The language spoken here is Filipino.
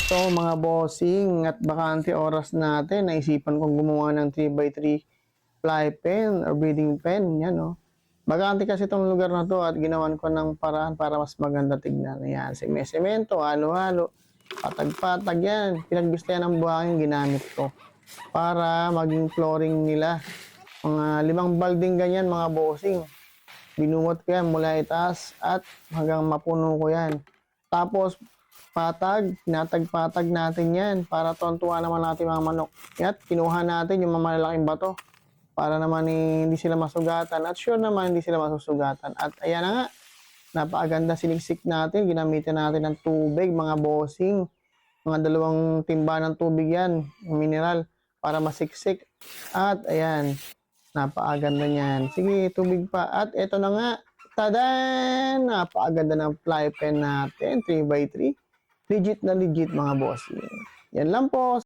Ito mga bossing at bakante oras natin, naisipan kong gumawa ng 3x3 fly pen or breeding pen. Yan, no? Bakante kasi itong lugar na to at ginawan ko ng paraan para mas maganda tignan. Ayan, semento, halo-halo, patag-patag yan. Pinagbistayan ng buhangin ginamit ko para maging flooring nila. Mga 5 balding ganyan mga bossing. Binuwat ko yan mula itaas at hanggang mapuno ko yan. Tapos, tinatag-patag natin yan para tontuwa naman natin mga manok. At kinuha natin yung malalaking bato para naman hindi sila masugatan. At sure naman hindi sila masusugatan. At ayan na nga, napakaganda siniksik natin. Ginamitan natin ng tubig, mga bossing. Mga 2 timba ng tubig yan, mineral, para masiksik. At ayan, napakaganda niyan. Sige, tubig pa. At eto na nga. Tadan! Napakaganda ng fly pen natin. 3x3. Legit na legit mga boss. Yan lang po.